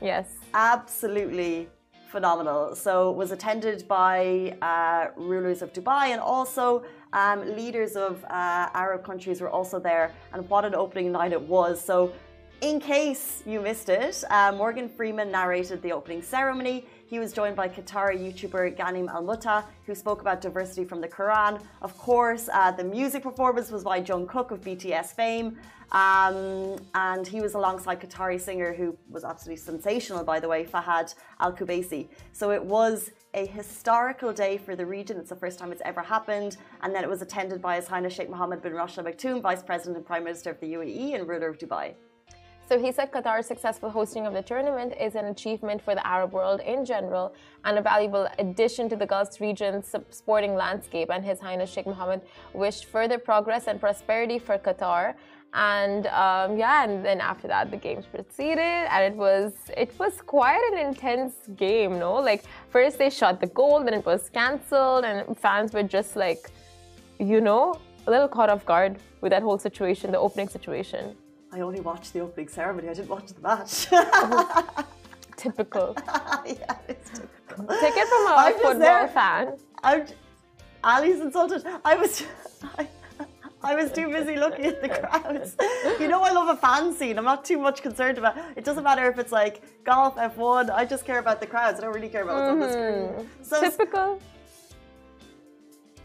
Yes. Absolutely phenomenal. So it was attended by rulers of Dubai, and also leaders of Arab countries were also there. And what an opening night it was. So in case you missed it, Morgan Freeman narrated the opening ceremony. He was joined by Qatari YouTuber Ghanim Al Mutta, who spoke about diversity from the Quran. Of course, the music performance was by Jungkook of BTS fame. And he was alongside Qatari singer who was absolutely sensational, by the way, Fahad Al-Kubaisi. So it was a historical day for the region. It's the first time it's ever happened. And then it was attended by His Highness Sheikh Mohammed bin Rashid Al Maktoum, Vice President and Prime Minister of the UAE and ruler of Dubai. So he said Qatar's successful hosting of the tournament is an achievement for the Arab world in general and a valuable addition to the Gulf region's sporting landscape. And His Highness Sheikh Mohammed wished further progress and prosperity for Qatar. And and then after that the games proceeded, and it was quite an intense game, no? Like first they shot the goal, then it was cancelled, and fans were just like, you know, a little caught off guard with that whole situation, the opening situation. I only watched the opening ceremony. I didn't watch the match. Typical. Yeah, it's typical. Take it from a football fan. Ali's insulted. I was too busy looking at the crowds. You know, I love a fan scene. I'm not too much concerned about it. It doesn't matter if it's like golf, F1. I just care about the crowds. I don't really care about what's on the screen. So typical.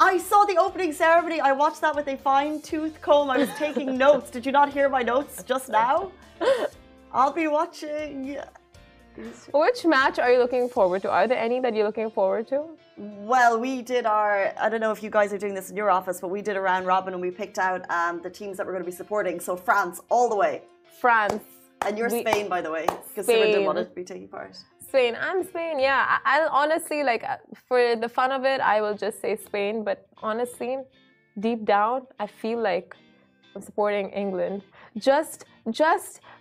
I saw the opening ceremony. I watched that with a fine-tooth comb. I was taking notes. Did you not hear my notes just now? I'll be watching. Which match are you looking forward to? Are there any that you're looking forward to? Well, we did I don't know if you guys are doing this in your office, but we did a round robin and we picked out the teams that we're going to be supporting. So France, all the way. France. And you're Spain, by the way, because Simon didn't want to be taking part. Spain. I'm Spain, yeah. I'll honestly, like, for the fun of it, I will just say Spain. But honestly, deep down, I feel like I'm supporting England. Just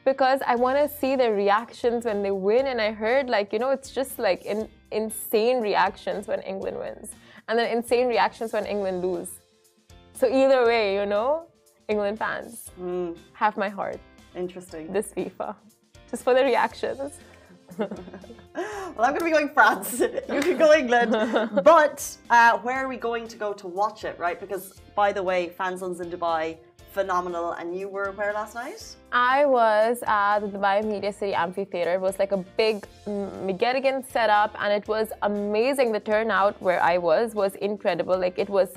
because I want to see their reactions when they win. And I heard, like, you know, it's just like insane reactions when England wins. And then insane reactions when England lose. So either way, you know, England fans have my heart. Interesting. This FIFA. Just for the reactions. Well, I'm going to be going France. You can go England. But where are we going to go to watch it, right? Because, by the way, fan zones in Dubai, phenomenal. And you were where last night? I was at the Dubai Media City Amphitheater. It was like a big Megadigan setup, and it was amazing. The turnout where I was incredible. Like, it was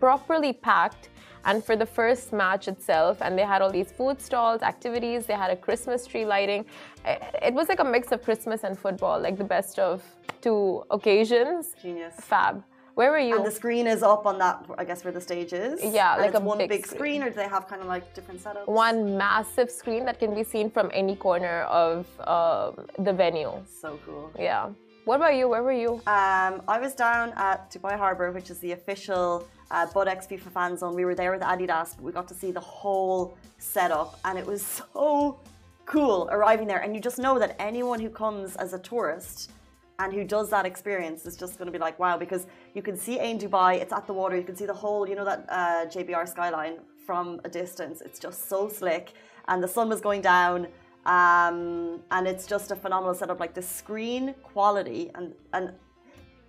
properly packed. And for the first match itself, and they had all these food stalls, activities, they had a Christmas tree lighting. It was like a mix of Christmas and football, like the best of two occasions. Genius. Fab. Where were you? And the screen is up on that, I guess, where the stage is. Yeah, and like it's a one big screen, or do they have kind of like different setups? One massive screen that can be seen from any corner of the venue. So cool. Yeah. What about you? Where were you? I was down at Dubai Harbour, which is the official Budex FIFA fan zone. We were there with Adidas, but we got to see the whole setup, and it was so cool arriving there. And you just know that anyone who comes as a tourist and who does that experience is just going to be like, wow, because you can see Ain Dubai, it's at the water, you can see the whole, you know, that JBR skyline from a distance. It's just so slick, and the sun was going down. And it's just a phenomenal setup, like the screen quality and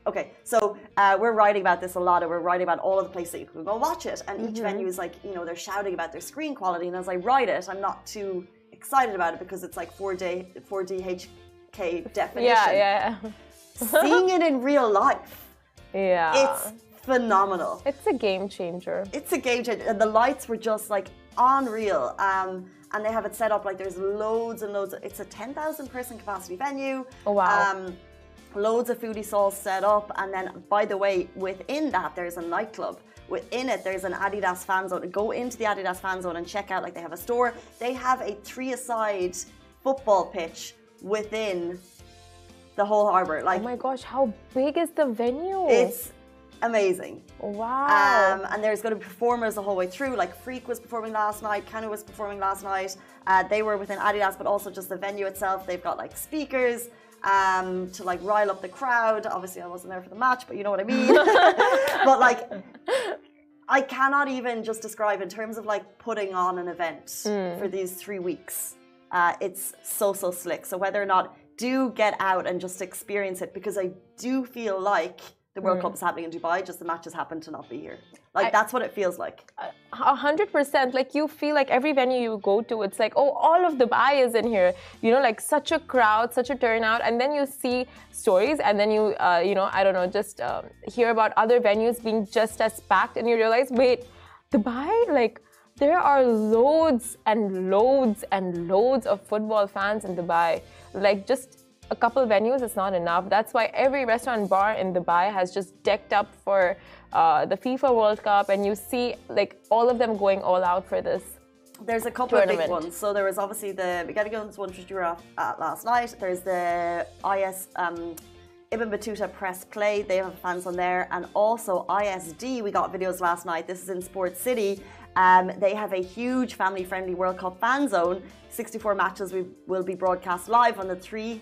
okay, so we're writing about this a lot, and we're writing about all of the places that you can go watch it, and each venue is like, you know, they're shouting about their screen quality, and as I write it, I'm not too excited about it because it's like 4DHK definition. Yeah. Seeing it in real life, it's phenomenal. It's a game changer. It's a game changer, and the lights were just like unreal. And they have it set up like there's loads and loads. It's a 10,000 person capacity venue. Oh, wow. Loads of foodie stalls set up. And then, by the way, within that, there's a nightclub. Within it, there's an Adidas fan zone. Go into the Adidas fan zone and check out, like, they have a store. They have a 3-a-side football pitch within the whole harbour. Like, oh my gosh, how big is the venue? It's amazing. Wow. And there's going to be performers the whole way through. Like, Freak was performing last night, Kanu was performing last night. They were within Adidas, but also just the venue itself. They've got like speakers to like rile up the crowd. Obviously, I wasn't there for the match, but you know what I mean. But like, I cannot even just describe in terms of like putting on an event for these 3 weeks. It's so slick. So whether or not do get out and just experience it, because I do feel like the World Cup is happening in Dubai, just the matches happen to not be here. Like, that's what it feels like. 100%. Like, you feel like every venue you go to, it's like, oh, all of Dubai is in here. You know, like such a crowd, such a turnout. And then you see stories, and then you, you know, I don't know, just hear about other venues being just as packed, and you realize, wait, Dubai, like, there are loads and loads and loads of football fans in Dubai. Like, just a couple venues is not enough. That's why every restaurant and bar in Dubai has just decked up for the FIFA World Cup, and you see like all of them going all out for this. There's a couple of big ones. So there was obviously the Bugatti Guns one, which you were at last night. There's the IS Ibn Battuta Press Play. They have fans on there, and also ISD. We got videos last night. This is in Sports City. They have a huge family-friendly World Cup fan zone. 64 matches will be broadcast live on the 3